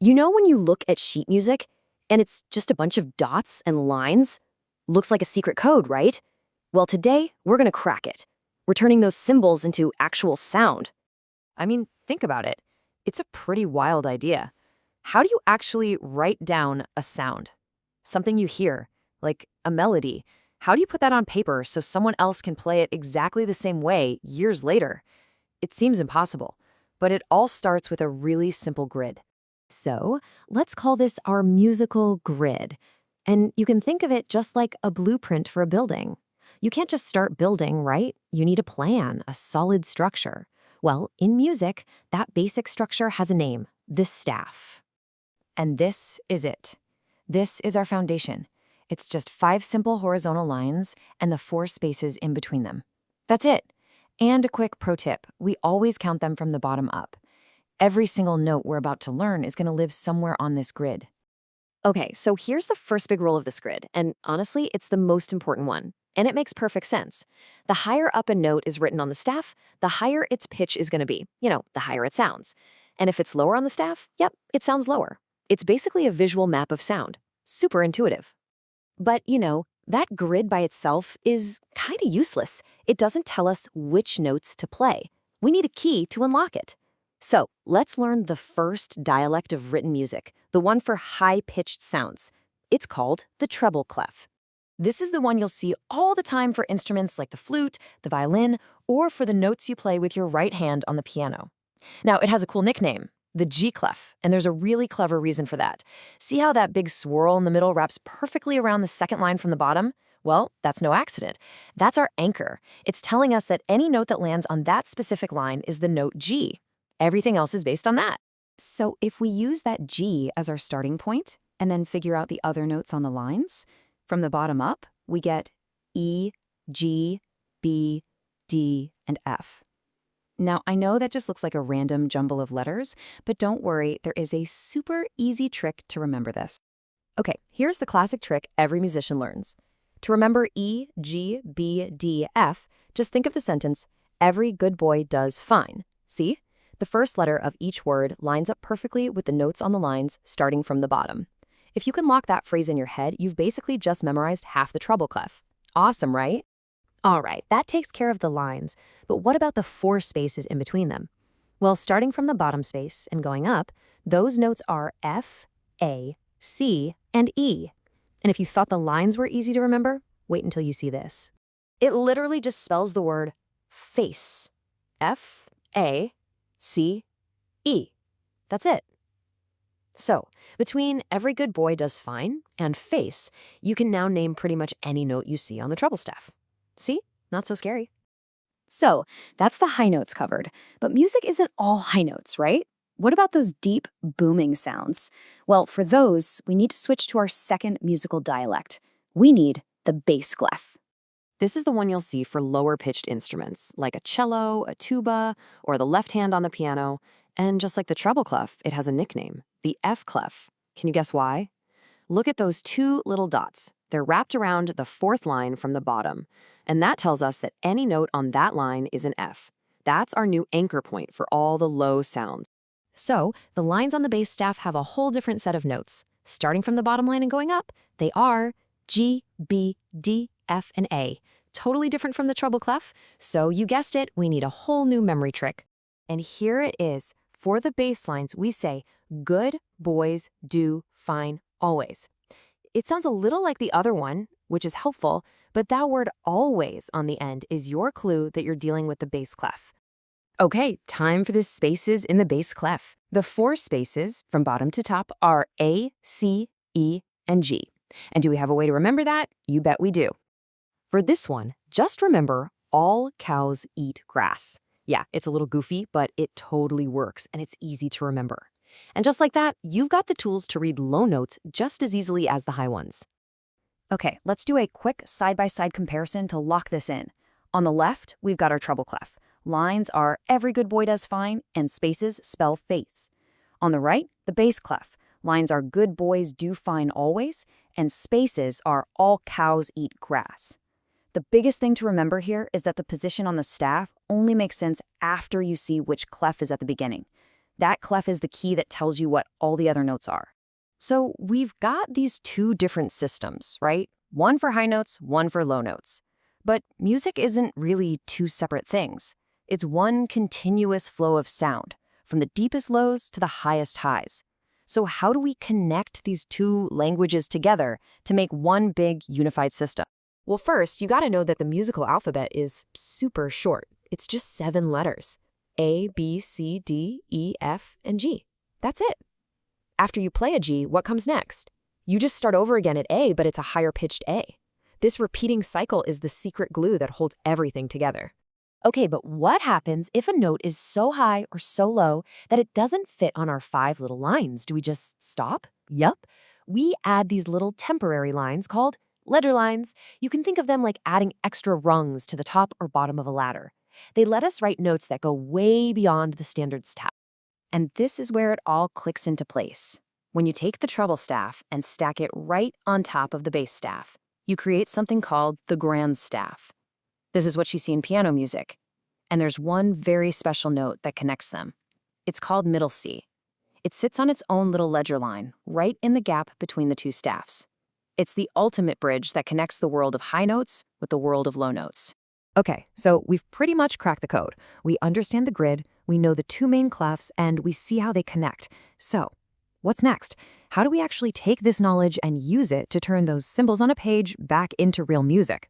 You know when you look at sheet music and it's just a bunch of dots and lines? Looks like a secret code, right? Well, today we're gonna crack it. We're turning those symbols into actual sound. I mean, think about it. It's a pretty wild idea. How do you actually write down a sound? Something you hear, like a melody. How do you put that on paper so someone else can play it exactly the same way years later? It seems impossible, but it all starts with a really simple grid. So let's call this our musical grid. And you can think of it just like a blueprint for a building. You can't just start building, right? You need a plan, a solid structure. Well, in music, that basic structure has a name, the staff. And this is it. This is our foundation. It's just 5 simple horizontal lines and the 4 spaces in between them. That's it. And a quick pro tip, we always count them from the bottom up. Every single note we're about to learn is going to live somewhere on this grid. Okay, so here's the first big rule of this grid, and honestly, it's the most important one, and it makes perfect sense. The higher up a note is written on the staff, the higher its pitch is going to be, the higher it sounds. And if it's lower on the staff, yep, it sounds lower. It's basically a visual map of sound. Super intuitive. But, that grid by itself is kind of useless. It doesn't tell us which notes to play. We need a key to unlock it. So let's learn the first dialect of written music, the one for high-pitched sounds. It's called the treble clef. This is the one you'll see all the time for instruments like the flute, the violin, or for the notes you play with your right hand on the piano. Now, it has a cool nickname, the G clef, and there's a really clever reason for that. See how that big swirl in the middle wraps perfectly around the second line from the bottom? Well, that's no accident. That's our anchor. It's telling us that any note that lands on that specific line is the note G. Everything else is based on that. So if we use that G as our starting point and then figure out the other notes on the lines, from the bottom up, we get E, G, B, D, and F. Now, I know that just looks like a random jumble of letters, but don't worry, there is a super easy trick to remember this. Okay, here's the classic trick every musician learns. To remember E, G, B, D, F, just think of the sentence, every good boy does fine. See? The first letter of each word lines up perfectly with the notes on the lines starting from the bottom. If you can lock that phrase in your head, you've basically just memorized half the treble clef. Awesome, right? All right, that takes care of the lines, but what about the 4 spaces in between them? Well, starting from the bottom space and going up, those notes are F, A, C, and E. And if you thought the lines were easy to remember, wait until you see this. It literally just spells the word face. F, A, C, E. That's it. So, between every good boy does fine and face, you can now name pretty much any note you see on the treble staff. See? Not so scary. So, that's the high notes covered. But music isn't all high notes, right? What about those deep, booming sounds? Well, for those, we need to switch to our second musical dialect. We need the bass clef. This is the one you'll see for lower-pitched instruments, like a cello, a tuba, or the left hand on the piano. And just like the treble clef, it has a nickname, the F clef. Can you guess why? Look at those 2 little dots. They're wrapped around the 4th line from the bottom. And that tells us that any note on that line is an F. That's our new anchor point for all the low sounds. So, the lines on the bass staff have a whole different set of notes. Starting from the bottom line and going up, they are G, B, D, F, and A. Totally different from the treble clef. So, you guessed it, we need a whole new memory trick. And here it is. For the bass lines, we say, good boys do fine always. It sounds a little like the other one, which is helpful, but that word always on the end is your clue that you're dealing with the bass clef. Okay, time for the spaces in the bass clef. The 4 spaces from bottom to top are A, C, E, and G. And do we have a way to remember that? You bet we do. For this one, just remember all cows eat grass. Yeah, it's a little goofy, but it totally works, and it's easy to remember. And just like that, you've got the tools to read low notes just as easily as the high ones. Okay, let's do a quick side-by-side comparison to lock this in. On the left, we've got our treble clef. Lines are every good boy does fine, and spaces spell face. On the right, the bass clef. Lines are good boys do fine always, and spaces are all cows eat grass. The biggest thing to remember here is that the position on the staff only makes sense after you see which clef is at the beginning. That clef is the key that tells you what all the other notes are. So we've got these two different systems, right? One for high notes, one for low notes. But music isn't really two separate things. It's one continuous flow of sound, from the deepest lows to the highest highs. So how do we connect these two languages together to make one big unified system? Well, first, you gotta know that the musical alphabet is super short. It's just 7 letters. A, B, C, D, E, F, and G. That's it. After you play a G, what comes next? You just start over again at A, but it's a higher-pitched A. This repeating cycle is the secret glue that holds everything together. Okay, but what happens if a note is so high or so low that it doesn't fit on our 5 little lines? Do we just stop? Yup. We add these little temporary lines called ledger lines. You can think of them like adding extra rungs to the top or bottom of a ladder. They let us write notes that go way beyond the standard staff. And this is where it all clicks into place. When you take the treble staff and stack it right on top of the bass staff, you create something called the grand staff. This is what you see in piano music. And there's one very special note that connects them. It's called middle C. It sits on its own little ledger line, right in the gap between the two staffs. It's the ultimate bridge that connects the world of high notes with the world of low notes. Okay, so we've pretty much cracked the code. We understand the grid, we know the two main clefs, and we see how they connect. So, what's next? How do we actually take this knowledge and use it to turn those symbols on a page back into real music?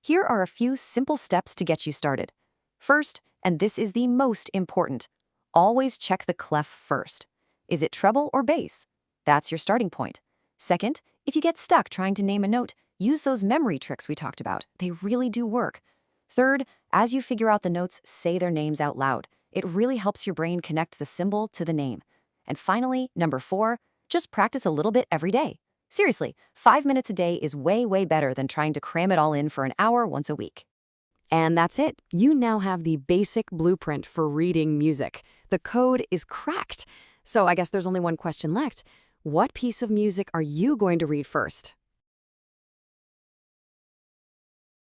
Here are a few simple steps to get you started. First, and this is the most important, always check the clef first. Is it treble or bass? That's your starting point. Second, if you get stuck trying to name a note, use those memory tricks we talked about. They really do work. Third, as you figure out the notes, say their names out loud. It really helps your brain connect the symbol to the name. And finally, number 4, just practice a little bit every day. Seriously, 5 minutes a day is way, way better than trying to cram it all in for an hour once a week. And that's it. You now have the basic blueprint for reading music. The code is cracked. So I guess there's only one question left. What piece of music are you going to read first?